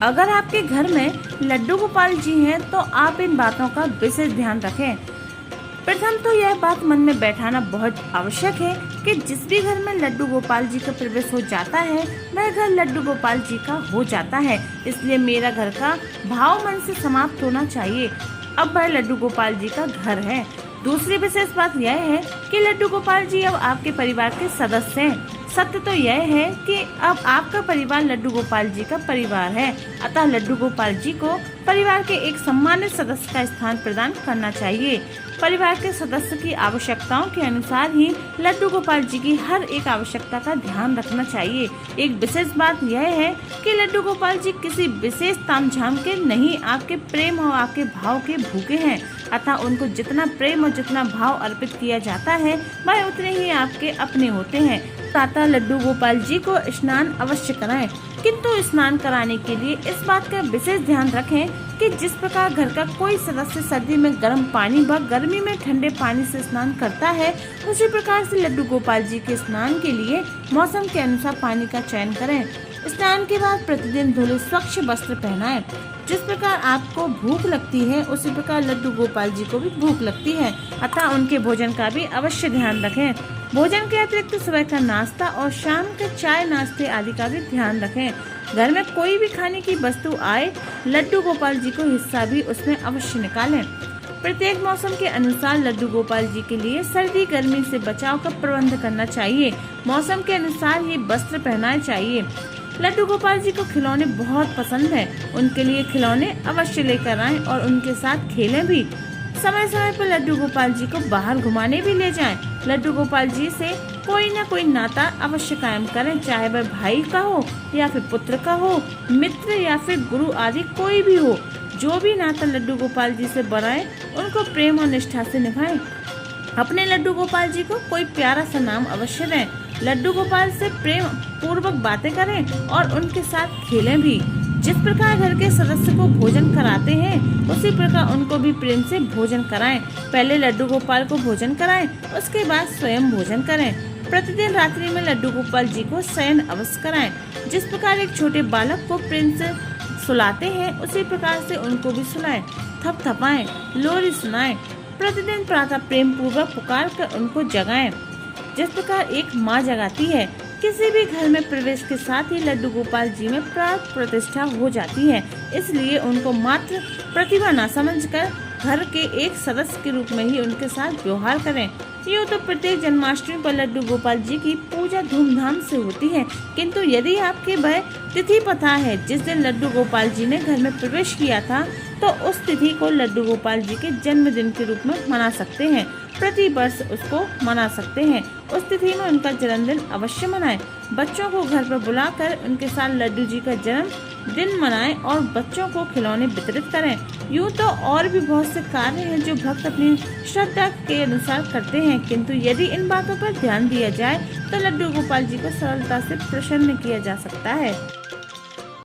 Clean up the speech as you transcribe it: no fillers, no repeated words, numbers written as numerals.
अगर आपके घर में लड्डू गोपाल जी हैं तो आप इन बातों का विशेष ध्यान रखें। प्रथम तो यह बात मन में बैठाना बहुत आवश्यक है कि जिस भी घर में लड्डू गोपाल जी का प्रवेश हो जाता है वह घर लड्डू गोपाल जी का हो जाता है। इसलिए मेरा घर का भाव मन से समाप्त होना चाहिए। अब वह लड्डू गोपाल जी का घर है। दूसरी विशेष बात यह है कि लड्डू गोपाल जी अब आपके परिवार के सदस्य हैं। सत्य तो यह है कि अब आपका परिवार लड्डू गोपाल जी का परिवार है। अतः लड्डू गोपाल जी को परिवार के एक सम्मानित सदस्य का स्थान प्रदान करना चाहिए। परिवार के सदस्य की आवश्यकताओं के अनुसार ही लड्डू गोपाल जी की हर एक आवश्यकता का ध्यान रखना चाहिए। एक विशेष बात यह है कि लड्डू गोपाल जी किसी विशेष तामझाम के नहीं, आपके प्रेम और आपके भाव के भूखे हैं। अतः उनको जितना प्रेम और जितना भाव अर्पित किया जाता है वह उतने ही आपके अपने होते हैं। अतः लड्डू गोपाल जी को स्नान अवश्य कराएं, किंतु स्नान कराने के लिए इस बात का विशेष ध्यान रखें कि जिस प्रकार घर का कोई सदस्य सर्दी में गर्म पानी व गर्मी में ठंडे पानी से स्नान करता है, उसी प्रकार से लड्डू गोपाल जी के स्नान के लिए मौसम के अनुसार पानी का चयन करें। स्नान के बाद प्रतिदिन धुले स्वच्छ वस्त्र पहनाएं। जिस प्रकार आपको भूख लगती है उसी प्रकार लड्डू गोपाल जी को भी भूख लगती है। अतः उनके भोजन का भी अवश्य ध्यान रखें। भोजन के अतिरिक्त सुबह का नाश्ता और शाम के चाय नाश्ते आदि का भी ध्यान रखें। घर में कोई भी खाने की वस्तु आए, लड्डू गोपाल जी को हिस्सा भी उसमें अवश्य निकालें। प्रत्येक मौसम के अनुसार लड्डू गोपाल जी के लिए सर्दी गर्मी से बचाव का प्रबंध करना चाहिए। मौसम के अनुसार ही वस्त्र पहनाए चाहिए। लड्डू गोपाल जी को खिलौने बहुत पसंद है। उनके लिए खिलौने अवश्य लेकर आएं और उनके साथ खेलें भी। समय समय पर लड्डू गोपाल जी को बाहर घुमाने भी ले जाएं। लड्डू गोपाल जी से कोई न कोई नाता अवश्य कायम करें, चाहे वह भाई का हो या फिर पुत्र का हो, मित्र या फिर गुरु आदि कोई भी हो। जो भी नाता लड्डू गोपाल जी से बनाए उनको प्रेम और निष्ठा से निभाएं। अपने लड्डू गोपाल जी को कोई प्यारा सा नाम अवश्य दें। लड्डू गोपाल से प्रेम पूर्वक बातें करें और उनके साथ खेलें भी। जिस प्रकार घर के सदस्य को भोजन कराते हैं उसी प्रकार उनको भी प्रेम से भोजन कराएं। पहले लड्डू गोपाल को भोजन कराएं, उसके बाद स्वयं भोजन करें। प्रतिदिन रात्रि में लड्डू गोपाल जी को शयन अवश्य कराएं। जिस प्रकार एक छोटे बालक को प्रेम से सुलाते हैं उसी प्रकार से उनको भी सुलाएं, थपथपाएं, लोरी सुनाएं। प्रतिदिन प्रातः प्रेम पूर्वक पुकार कर उनको जगाएं, जिस प्रकार एक माँ जगाती है। किसी भी घर में प्रवेश के साथ ही लड्डू गोपाल जी में प्राण प्रतिष्ठा हो जाती है। इसलिए उनको मात्र प्रतिभा न समझकर घर के एक सदस्य के रूप में ही उनके साथ व्यवहार करें। यूँ तो प्रत्येक जन्माष्टमी पर लड्डू गोपाल जी की पूजा धूमधाम से होती है, किंतु यदि आपके वह तिथि पता है जिस दिन लड्डू गोपाल जी ने घर में प्रवेश किया था तो उस तिथि को लड्डू गोपाल जी के जन्मदिन के रूप में मना सकते हैं। प्रति वर्ष उसको मना सकते हैं। उस तिथि में उनका जन्मदिन अवश्य मनाएं। बच्चों को घर पर बुलाकर उनके साथ लड्डू जी का जन्मदिन मनाएं और बच्चों को खिलौने वितरित करें। यूँ तो और भी बहुत से कार्य हैं जो भक्त अपनी श्रद्धा के अनुसार करते हैं, किंतु यदि इन बातों पर ध्यान दिया जाए तो लड्डू गोपाल जी को सरलता से प्रसन्न किया जा सकता है।